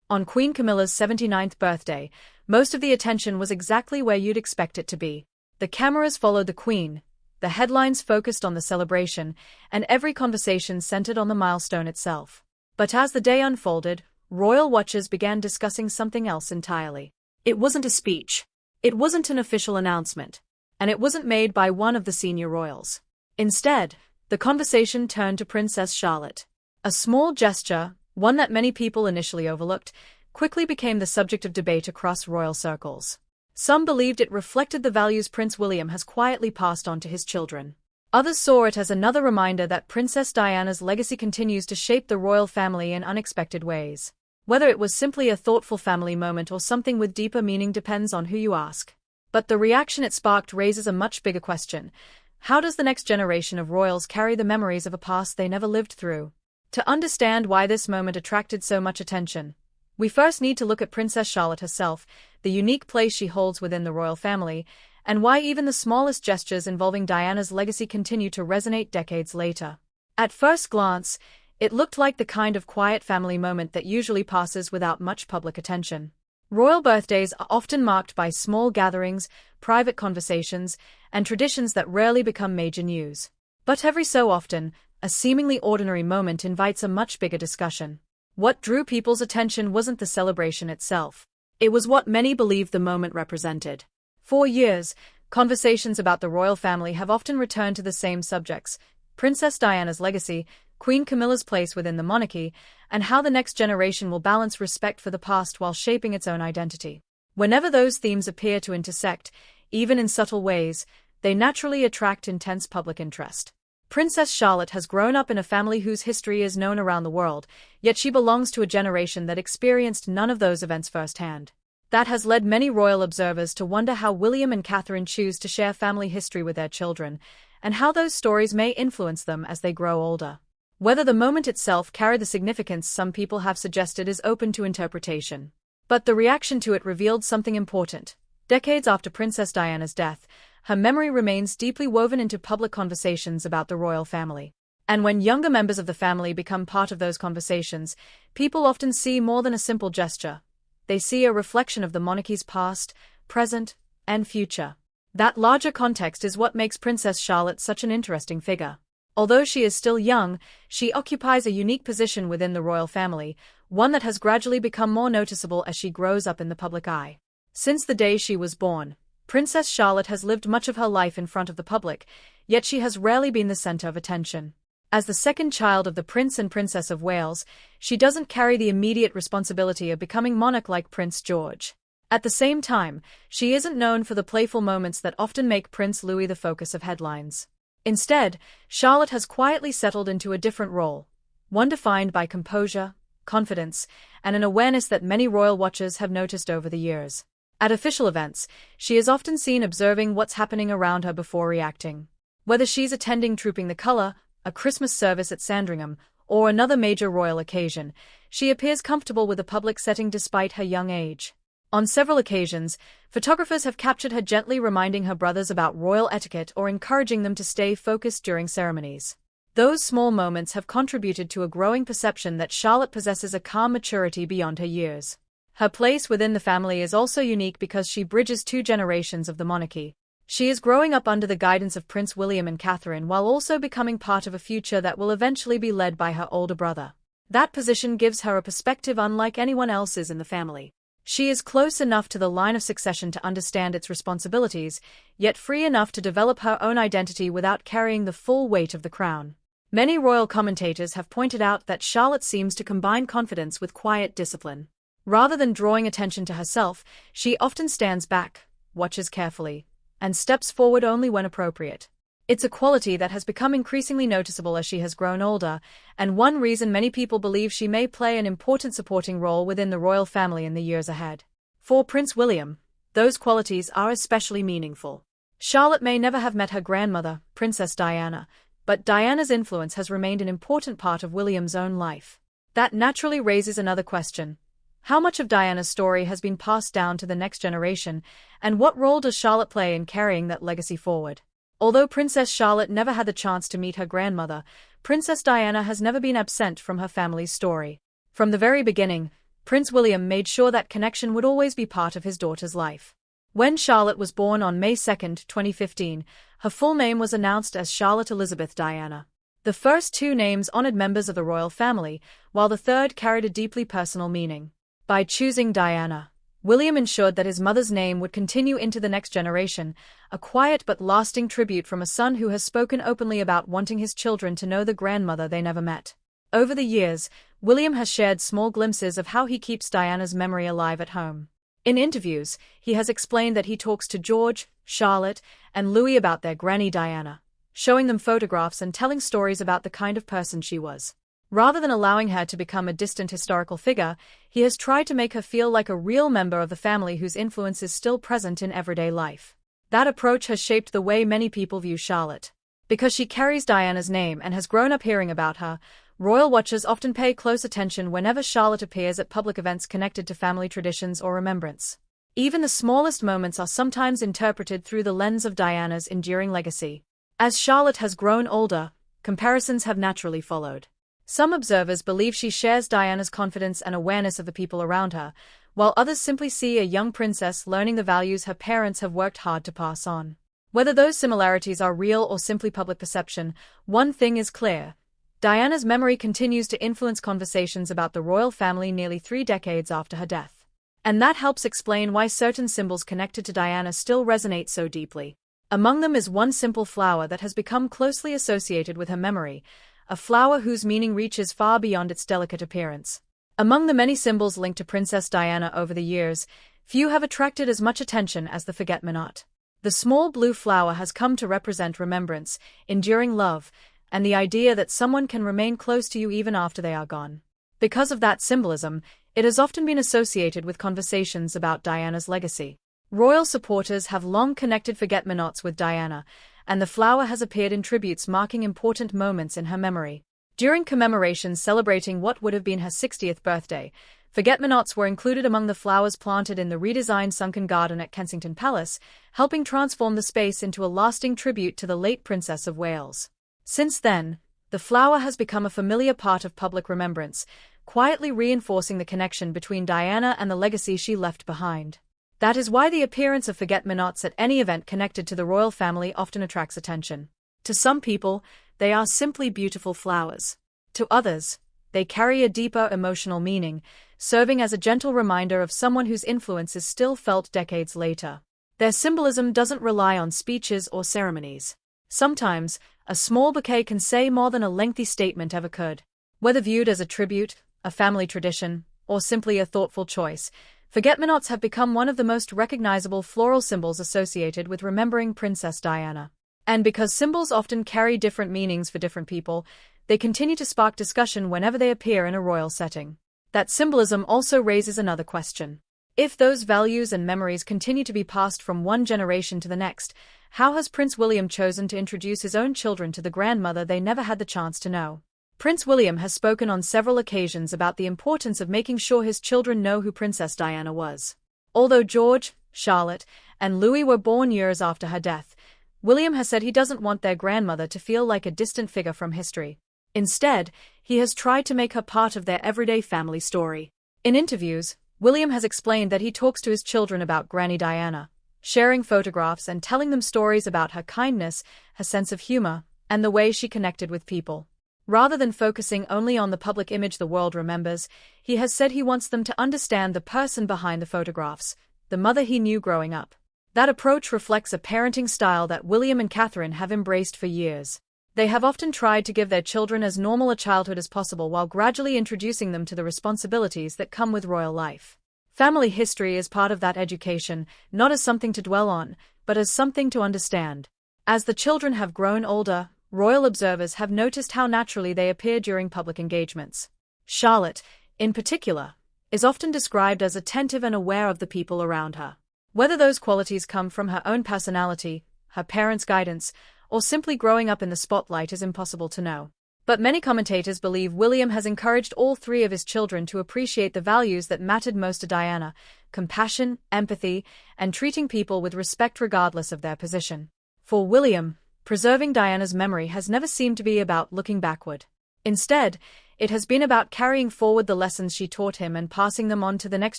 On Queen Camilla's 79th birthday, most of the attention was exactly where you'd expect it to be. The cameras followed the Queen, the headlines focused on the celebration, and every conversation centered on the milestone itself. But as the day unfolded, royal watchers began discussing something else entirely. It wasn't a speech. It wasn't an official announcement. And it wasn't made by one of the senior royals. Instead, the conversation turned to Princess Charlotte. A small gesture, one that many people initially overlooked, quickly became the subject of debate across royal circles. Some believed it reflected the values Prince William has quietly passed on to his children. Others saw it as another reminder that Princess Diana's legacy continues to shape the royal family in unexpected ways. Whether it was simply a thoughtful family moment or something with deeper meaning depends on who you ask. But the reaction it sparked raises a much bigger question. How does the next generation of royals carry the memories of a past they never lived through? To understand why this moment attracted so much attention, we first need to look at Princess Charlotte herself, the unique place she holds within the royal family, and why even the smallest gestures involving Diana's legacy continue to resonate decades later. At first glance, it looked like the kind of quiet family moment that usually passes without much public attention. Royal birthdays are often marked by small gatherings, private conversations, and traditions that rarely become major news. But every so often, a seemingly ordinary moment invites a much bigger discussion. What drew people's attention wasn't the celebration itself. It was what many believed the moment represented. For years, conversations about the royal family have often returned to the same subjects: Princess Diana's legacy, Queen Camilla's place within the monarchy, and how the next generation will balance respect for the past while shaping its own identity. Whenever those themes appear to intersect, even in subtle ways, they naturally attract intense public interest. Princess Charlotte has grown up in a family whose history is known around the world, yet she belongs to a generation that experienced none of those events firsthand. That has led many royal observers to wonder how William and Catherine choose to share family history with their children, and how those stories may influence them as they grow older. Whether the moment itself carried the significance some people have suggested is open to interpretation. But the reaction to it revealed something important. Decades after Princess Diana's death, her memory remains deeply woven into public conversations about the royal family. And when younger members of the family become part of those conversations, people often see more than a simple gesture. They see a reflection of the monarchy's past, present, and future. That larger context is what makes Princess Charlotte such an interesting figure. Although she is still young, she occupies a unique position within the royal family, one that has gradually become more noticeable as she grows up in the public eye. Since the day she was born, Princess Charlotte has lived much of her life in front of the public, yet she has rarely been the center of attention. As the second child of the Prince and Princess of Wales, she doesn't carry the immediate responsibility of becoming monarch like Prince George. At the same time, she isn't known for the playful moments that often make Prince Louis the focus of headlines. Instead, Charlotte has quietly settled into a different role, one defined by composure, confidence, and an awareness that many royal watchers have noticed over the years. At official events, she is often seen observing what's happening around her before reacting. Whether she's attending Trooping the Colour, a Christmas service at Sandringham, or another major royal occasion, she appears comfortable with the public setting despite her young age. On several occasions, photographers have captured her gently reminding her brothers about royal etiquette or encouraging them to stay focused during ceremonies. Those small moments have contributed to a growing perception that Charlotte possesses a calm maturity beyond her years. Her place within the family is also unique because she bridges two generations of the monarchy. She is growing up under the guidance of Prince William and Catherine while also becoming part of a future that will eventually be led by her older brother. That position gives her a perspective unlike anyone else's in the family. She is close enough to the line of succession to understand its responsibilities, yet free enough to develop her own identity without carrying the full weight of the crown. Many royal commentators have pointed out that Charlotte seems to combine confidence with quiet discipline. Rather than drawing attention to herself, she often stands back, watches carefully, and steps forward only when appropriate. It's a quality that has become increasingly noticeable as she has grown older, and one reason many people believe she may play an important supporting role within the royal family in the years ahead. For Prince William, those qualities are especially meaningful. Charlotte may never have met her grandmother, Princess Diana, but Diana's influence has remained an important part of William's own life. That naturally raises another question. How much of Diana's story has been passed down to the next generation, and what role does Charlotte play in carrying that legacy forward? Although Princess Charlotte never had the chance to meet her grandmother, Princess Diana has never been absent from her family's story. From the very beginning, Prince William made sure that connection would always be part of his daughter's life. When Charlotte was born on May 2, 2015, her full name was announced as Charlotte Elizabeth Diana. The first two names honored members of the royal family, while the third carried a deeply personal meaning. By choosing Diana, William ensured that his mother's name would continue into the next generation, a quiet but lasting tribute from a son who has spoken openly about wanting his children to know the grandmother they never met. Over the years, William has shared small glimpses of how he keeps Diana's memory alive at home. In interviews, he has explained that he talks to George, Charlotte, and Louis about their Granny Diana, showing them photographs and telling stories about the kind of person she was. Rather than allowing her to become a distant historical figure, he has tried to make her feel like a real member of the family whose influence is still present in everyday life. That approach has shaped the way many people view Charlotte. Because she carries Diana's name and has grown up hearing about her, royal watchers often pay close attention whenever Charlotte appears at public events connected to family traditions or remembrance. Even the smallest moments are sometimes interpreted through the lens of Diana's enduring legacy. As Charlotte has grown older, comparisons have naturally followed. Some observers believe she shares Diana's confidence and awareness of the people around her, while others simply see a young princess learning the values her parents have worked hard to pass on. Whether those similarities are real or simply public perception, one thing is clear. Diana's memory continues to influence conversations about the royal family nearly 3 decades after her death. And that helps explain why certain symbols connected to Diana still resonate so deeply. Among them is one simple flower that has become closely associated with her memory, a flower whose meaning reaches far beyond its delicate appearance. Among the many symbols linked to Princess Diana over the years, few have attracted as much attention as the forget-me-not. The small blue flower has come to represent remembrance, enduring love, and the idea that someone can remain close to you even after they are gone. Because of that symbolism, it has often been associated with conversations about Diana's legacy. Royal supporters have long connected forget-me-nots with Diana, and the flower has appeared in tributes marking important moments in her memory. During commemorations celebrating what would have been her 60th birthday, forget-me-nots were included among the flowers planted in the redesigned sunken garden at Kensington Palace, helping transform the space into a lasting tribute to the late Princess of Wales. Since then, the flower has become a familiar part of public remembrance, quietly reinforcing the connection between Diana and the legacy she left behind. That is why the appearance of forget-me-nots at any event connected to the royal family often attracts attention. To some people, they are simply beautiful flowers. To others, they carry a deeper emotional meaning, serving as a gentle reminder of someone whose influence is still felt decades later. Their symbolism doesn't rely on speeches or ceremonies. Sometimes, a small bouquet can say more than a lengthy statement ever could. Whether viewed as a tribute, a family tradition, or simply a thoughtful choice, forget-me-nots have become one of the most recognizable floral symbols associated with remembering Princess Diana. And because symbols often carry different meanings for different people, they continue to spark discussion whenever they appear in a royal setting. That symbolism also raises another question. If those values and memories continue to be passed from one generation to the next, how has Prince William chosen to introduce his own children to the grandmother they never had the chance to know? Prince William has spoken on several occasions about the importance of making sure his children know who Princess Diana was. Although George, Charlotte, and Louis were born years after her death, William has said he doesn't want their grandmother to feel like a distant figure from history. Instead, he has tried to make her part of their everyday family story. In interviews, William has explained that he talks to his children about Granny Diana, sharing photographs and telling them stories about her kindness, her sense of humor, and the way she connected with people. Rather than focusing only on the public image the world remembers, he has said he wants them to understand the person behind the photographs, the mother he knew growing up. That approach reflects a parenting style that William and Catherine have embraced for years. They have often tried to give their children as normal a childhood as possible while gradually introducing them to the responsibilities that come with royal life. Family history is part of that education, not as something to dwell on, but as something to understand. As the children have grown older, royal observers have noticed how naturally they appear during public engagements. Charlotte, in particular, is often described as attentive and aware of the people around her. Whether those qualities come from her own personality, her parents' guidance, or simply growing up in the spotlight is impossible to know. But many commentators believe William has encouraged all 3 of his children to appreciate the values that mattered most to Diana: compassion, empathy, and treating people with respect regardless of their position. For William, preserving Diana's memory has never seemed to be about looking backward. Instead, It has been about carrying forward the lessons she taught him and passing them on to the next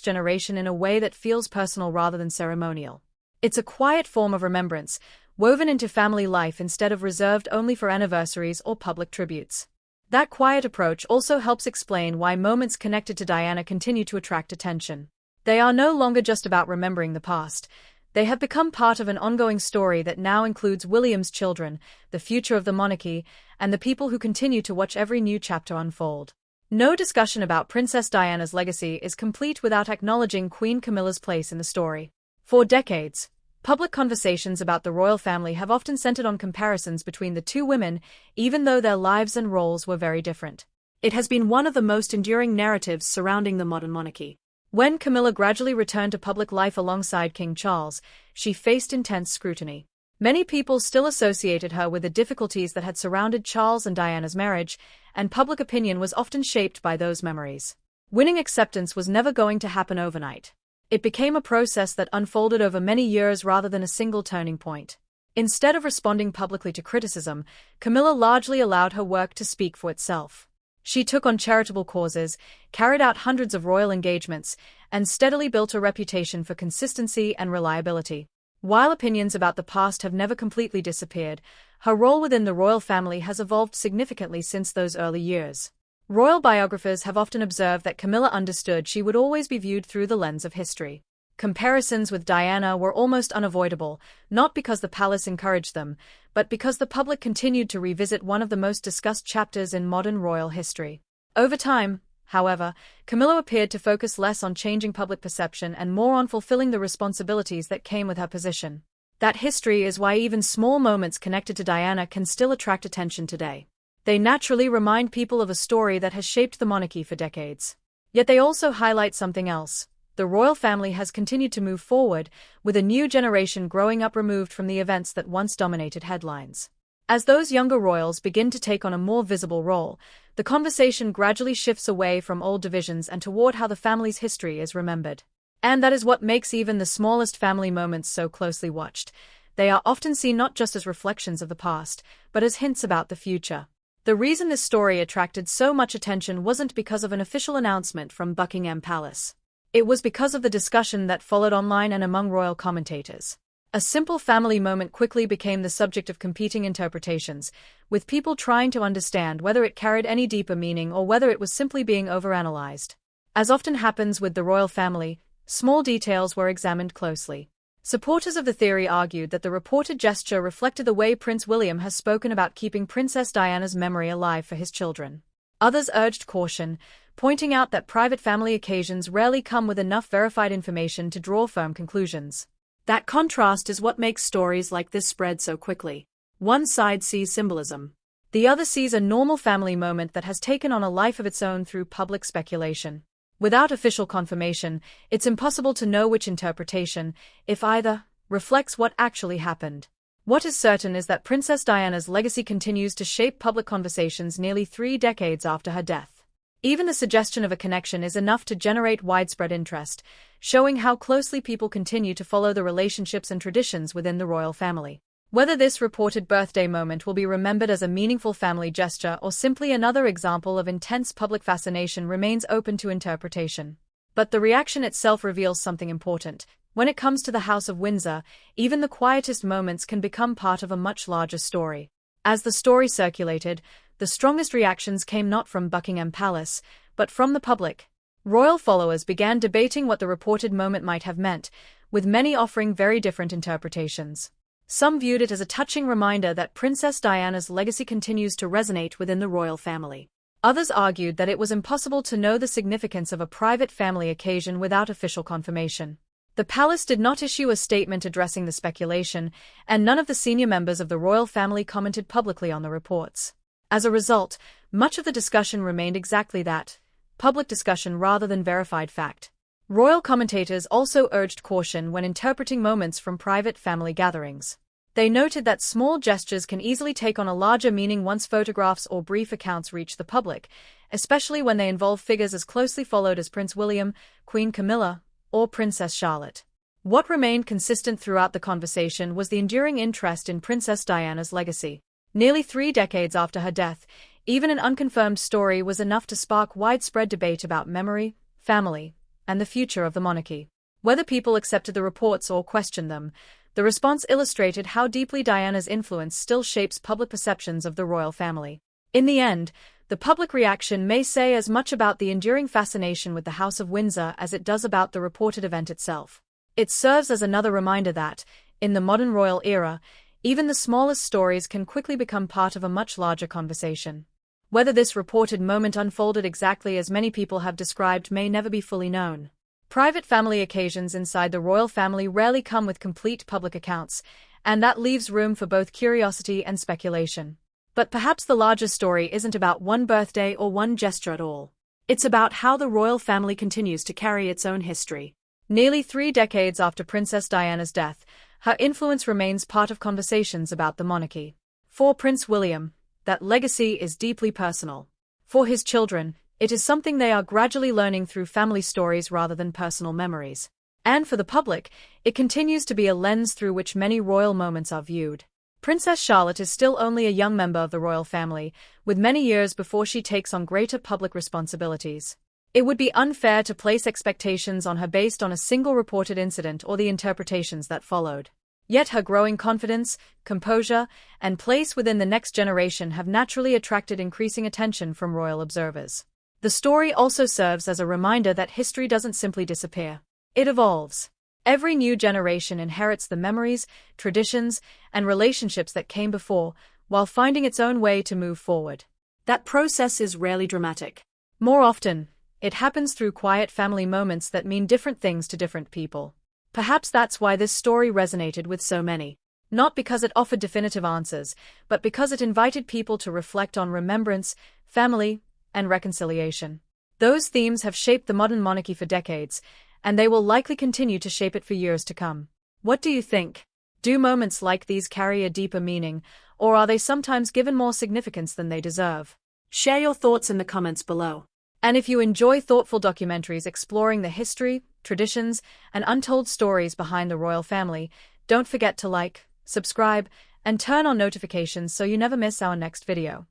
generation in a way that feels personal rather than ceremonial. It's a quiet form of remembrance, woven into family life instead of reserved only for anniversaries or public tributes. That quiet approach also helps explain why moments connected to Diana continue to attract attention. They are no longer just about remembering the past. They have become part of an ongoing story that now includes William's children, the future of the monarchy, and the people who continue to watch every new chapter unfold. No discussion about Princess Diana's legacy is complete without acknowledging Queen Camilla's place in the story. For decades, public conversations about the royal family have often centered on comparisons between the two women, even though their lives and roles were very different. It has been one of the most enduring narratives surrounding the modern monarchy. When Camilla gradually returned to public life alongside King Charles, she faced intense scrutiny. Many people still associated her with the difficulties that had surrounded Charles and Diana's marriage, and public opinion was often shaped by those memories. Winning acceptance was never going to happen overnight. It became a process that unfolded over many years rather than a single turning point. Instead of responding publicly to criticism, Camilla largely allowed her work to speak for itself. She took on charitable causes, carried out hundreds of royal engagements, and steadily built a reputation for consistency and reliability. While opinions about the past have never completely disappeared, her role within the royal family has evolved significantly since those early years. Royal biographers have often observed that Camilla understood she would always be viewed through the lens of history. Comparisons with Diana were almost unavoidable, not because the palace encouraged them, but because the public continued to revisit one of the most discussed chapters in modern royal history. Over time, however, Camilla appeared to focus less on changing public perception and more on fulfilling the responsibilities that came with her position. That history is why even small moments connected to Diana can still attract attention today. They naturally remind people of a story that has shaped the monarchy for decades. Yet they also highlight something else. The royal family has continued to move forward, with a new generation growing up removed from the events that once dominated headlines. As those younger royals begin to take on a more visible role, the conversation gradually shifts away from old divisions and toward how the family's history is remembered. And that is what makes even the smallest family moments so closely watched. They are often seen not just as reflections of the past, but as hints about the future. The reason this story attracted so much attention wasn't because of an official announcement from Buckingham Palace. It was because of the discussion that followed online and among royal commentators. A simple family moment quickly became the subject of competing interpretations, with people trying to understand whether it carried any deeper meaning or whether it was simply being overanalyzed. As often happens with the royal family, small details were examined closely. Supporters of the theory argued that the reported gesture reflected the way Prince William has spoken about keeping Princess Diana's memory alive for his children. Others urged caution, pointing out that private family occasions rarely come with enough verified information to draw firm conclusions. That contrast is what makes stories like this spread so quickly. One side sees symbolism. The other sees a normal family moment that has taken on a life of its own through public speculation. Without official confirmation, it's impossible to know which interpretation, if either, reflects what actually happened. What is certain is that Princess Diana's legacy continues to shape public conversations nearly 3 decades after her death. Even the suggestion of a connection is enough to generate widespread interest, showing how closely people continue to follow the relationships and traditions within the royal family. Whether this reported birthday moment will be remembered as a meaningful family gesture or simply another example of intense public fascination remains open to interpretation. But the reaction itself reveals something important. When it comes to the House of Windsor, even the quietest moments can become part of a much larger story. As the story circulated, the strongest reactions came not from Buckingham Palace, but from the public. Royal followers began debating what the reported moment might have meant, with many offering very different interpretations. Some viewed it as a touching reminder that Princess Diana's legacy continues to resonate within the royal family. Others argued that it was impossible to know the significance of a private family occasion without official confirmation. The palace did not issue a statement addressing the speculation, and none of the senior members of the royal family commented publicly on the reports. As a result, much of the discussion remained exactly that, public discussion rather than verified fact. Royal commentators also urged caution when interpreting moments from private family gatherings. They noted that small gestures can easily take on a larger meaning once photographs or brief accounts reach the public, especially when they involve figures as closely followed as Prince William, Queen Camilla, or Princess Charlotte. What remained consistent throughout the conversation was the enduring interest in Princess Diana's legacy. Nearly 3 decades after her death, Even an unconfirmed story was enough to spark widespread debate about memory, family, and the future of the monarchy. Whether people accepted the reports or questioned them, the response illustrated how deeply Diana's influence still shapes public perceptions of the royal family. In the end, the public reaction may say as much about the enduring fascination with the House of Windsor as it does about the reported event itself. It serves as another reminder that, in the modern royal era, even the smallest stories can quickly become part of a much larger conversation. Whether this reported moment unfolded exactly as many people have described may never be fully known. Private family occasions inside the royal family rarely come with complete public accounts, and that leaves room for both curiosity and speculation. But perhaps the larger story isn't about one birthday or one gesture at all. It's about how the royal family continues to carry its own history. Nearly 3 decades after Princess Diana's death, her influence remains part of conversations about the monarchy. For Prince William, that legacy is deeply personal. For his children, it is something they are gradually learning through family stories rather than personal memories. And for the public, it continues to be a lens through which many royal moments are viewed. Princess Charlotte is still only a young member of the royal family, with many years before she takes on greater public responsibilities. It would be unfair to place expectations on her based on a single reported incident or the interpretations that followed. Yet her growing confidence, composure, and place within the next generation have naturally attracted increasing attention from royal observers. The story also serves as a reminder that history doesn't simply disappear. It evolves. Every new generation inherits the memories, traditions, and relationships that came before, while finding its own way to move forward. That process is rarely dramatic. More often, it happens through quiet family moments that mean different things to different people. Perhaps that's why this story resonated with so many. Not because it offered definitive answers, but because it invited people to reflect on remembrance, family, and reconciliation. Those themes have shaped the modern monarchy for decades, and they will likely continue to shape it for years to come. What do you think? Do moments like these carry a deeper meaning, or are they sometimes given more significance than they deserve? Share your thoughts in the comments below. And if you enjoy thoughtful documentaries exploring the history, traditions, and untold stories behind the royal family, don't forget to like, subscribe, and turn on notifications so you never miss our next video.